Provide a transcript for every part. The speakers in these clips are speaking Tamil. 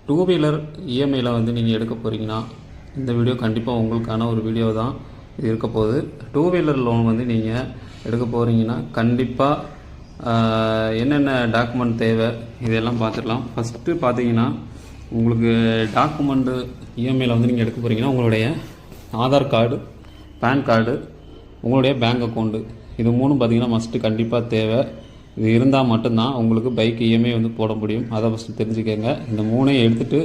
டூ வீலர் இஎம்ஐயில் வந்து நீங்கள் எடுக்க போகிறீங்கன்னா இந்த வீடியோ கண்டிப்பாக உங்களுக்கான ஒரு வீடியோ தான் இது இருக்க போகுது. டூ வீலர் லோன் வந்து நீங்கள் எடுக்க போகிறீங்கன்னா கண்டிப்பாக என்னென்ன டாக்குமெண்ட் தேவை இதெல்லாம் பார்த்துக்கலாம். ஃபஸ்ட்டு பார்த்தீங்கன்னா உங்களுக்கு டாக்குமெண்ட்டு இஎம்ஐயில் வந்து நீங்கள் எடுக்க போகிறீங்கன்னா உங்களுடைய ஆதார் கார்டு, பேன் கார்டு, உங்களுடைய பேங்க் அக்கௌண்ட்டு, இது மூணும் பார்த்தீங்கன்னா மஸ்ட்டு கண்டிப்பாக தேவை. இது இருந்தால் மட்டும்தான் உங்களுக்கு பைக் இஎம்ஐ வந்து போட முடியும். அதை ஃபஸ்ட்டு தெரிஞ்சுக்கங்க. இந்த மூணையும் எடுத்துகிட்டு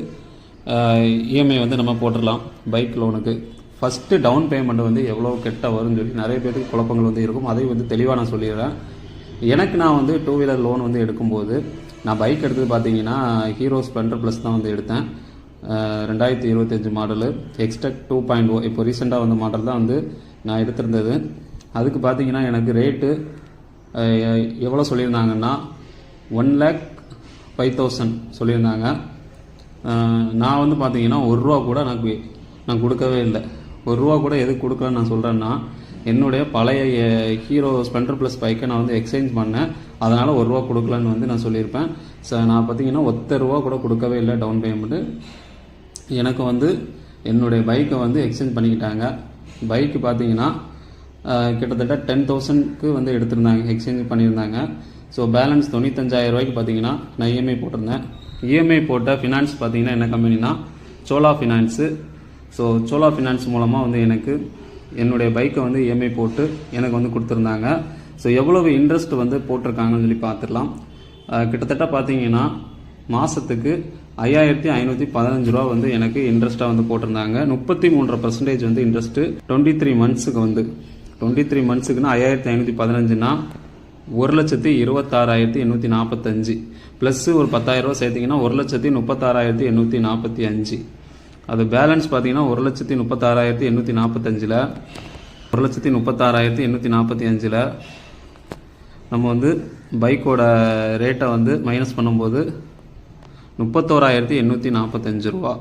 இஎம்ஐ வந்து நம்ம போட்டுடலாம் பைக் லோனுக்கு. ஃபஸ்ட்டு டவுன் பேமெண்ட் வந்து எவ்வளோ கெட்ட வரும்னு சொல்லி நிறைய பேருக்கு குழப்பங்கள் வந்து இருக்கும். அதை வந்து தெளிவாக நான் சொல்லிடுறேன். நான் வந்து டூ வீலர் லோன் வந்து எடுக்கும்போது நான் பைக் எடுத்தது பார்த்தீங்கன்னா ஹீரோ ஸ்ப்ளெண்டர் ப்ளஸ் தான் வந்து எடுத்தேன். 2025 மாடலு எக்ஸ்டெக் 2.0 இப்போ ரீசெண்டாக வந்த மாடல் தான் வந்து நான் எடுத்திருந்தது. அதுக்கு பார்த்தீங்கன்னா எனக்கு ரேட்டு எவ்வளோ சொல்லியிருந்தாங்கன்னா 1,05,000 சொல்லியிருந்தாங்க. நான் வந்து பார்த்தீங்கன்னா ₹1 கூட நான் கொடுக்கவே இல்லை. ₹1 கூட எதுக்கு கொடுக்கலன்னு நான் சொல்கிறேன்னா, என்னுடைய பழைய ஹீரோ ஸ்ப்ளெண்டர் ப்ளஸ் பைக்கை நான் வந்து எக்ஸ்சேஞ்ச் பண்ணேன். அதனால் ₹1 கொடுக்கலன்னு வந்து நான் சொல்லியிருப்பேன். நான் பார்த்தீங்கன்னா ₹1 கூட கொடுக்கவே இல்லை டவுன் பேமெண்ட்டு. எனக்கு வந்து என்னுடைய பைக்கை வந்து எக்ஸ்சேஞ்ச் பண்ணிக்கிட்டாங்க. பைக்கு பார்த்தீங்கன்னா கிட்டத்தட்ட 10,000க்கு வந்து எடுத்திருந்தாங்க, எக்ஸ்சேஞ்ச் பண்ணியிருந்தாங்க. ஸோ பேலன்ஸ் 95,000 ரூபாய்க்கு பார்த்தீங்கன்னா நான் இஎம்ஐ போட்டிருந்தேன். இஎம்ஐ போட்ட ஃபினான்ஸ் பார்த்தீங்கன்னா என்ன கம்பெனினா சோலா ஃபினான்ஸு. ஸோ சோலா ஃபினான்ஸ் மூலமாக வந்து எனக்கு என்னுடைய பைக்கை வந்து இஎம்ஐ போட்டு எனக்கு வந்து கொடுத்துருந்தாங்க. ஸோ எவ்வளவு இன்ட்ரெஸ்ட் வந்து போட்டிருக்காங்கன்னு சொல்லி பார்த்துடலாம். கிட்டத்தட்ட பார்த்தீங்கன்னா மாதத்துக்கு 5,515 ரூபா வந்து எனக்கு இன்ட்ரெஸ்ட்டாக வந்து போட்டிருந்தாங்க. 33% வந்து இன்ட்ரெஸ்ட்டு 23 மந்த்ஸுக்கு வந்து 23 மந்த்ஸுக்குன்னா 5,515னா 1,26,845 ப்ளஸ் ஒரு 10,000 ரூபா சேர்த்திங்கன்னா 1,36,845. அது பேலன்ஸ் பார்த்தீங்கன்னா 1,36,845ல் 1,36,845ல் நம்ம வந்து பைக்கோட ரேட்டை வந்து மைனஸ் பண்ணும்போது 31,845 ரூபா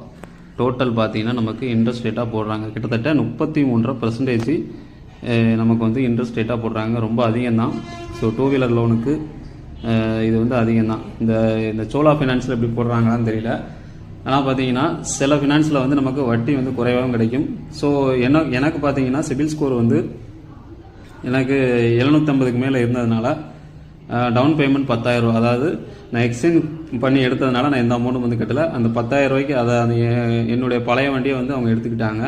டோட்டல் பார்த்தீங்கன்னா நமக்கு இன்ட்ரெஸ்ட் ரேட்டாக போடுறாங்க. கிட்டத்தட்ட 33% நமக்கு வந்து இன்ட்ரெஸ்ட் ரேட்டாக போடுறாங்க. ரொம்ப அதிகம்தான். ஸோ டூ வீலர் லோனுக்கு இது வந்து அதிகம்தான். இந்த சோலா ஃபினான்ஸில் எப்படி போடுறாங்களான்னு தெரியல. ஆனால் பார்த்தீங்கன்னா சில ஃபினான்ஸில் வந்து நமக்கு வட்டி வந்து குறைவாகவும் கிடைக்கும். ஸோ எனக்கு பார்த்தீங்கன்னா சிபில் ஸ்கோர் வந்து எனக்கு 750க்கு மேலே இருந்ததுனால டவுன் பேமெண்ட் 10,000 ரூபா, அதாவது நான் எக்ஸ்சேஞ்ச் பண்ணி எடுத்ததுனால நான் எந்த அமௌண்ட்டும் வந்து கட்டலை. அந்த 10,000 ரூபாய்க்கு அதை என்னுடைய பழைய வண்டியை வந்து அவங்க எடுத்துக்கிட்டாங்க.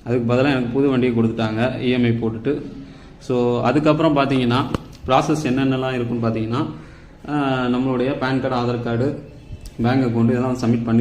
அதுக்கு பதிலாக எனக்கு புது வண்டியை கொடுத்துட்டாங்க இஎம்ஐ போட்டுட்டு. ஸோ அதுக்கப்புறம் பார்த்தீங்கன்னா ப்ராசஸ் என்னென்னலாம் இருக்குன்னு பார்த்தீங்கன்னா நம்மளுடைய PAN card, Aadhaar card, bank account இதெல்லாம் சப்மிட் பண்ணி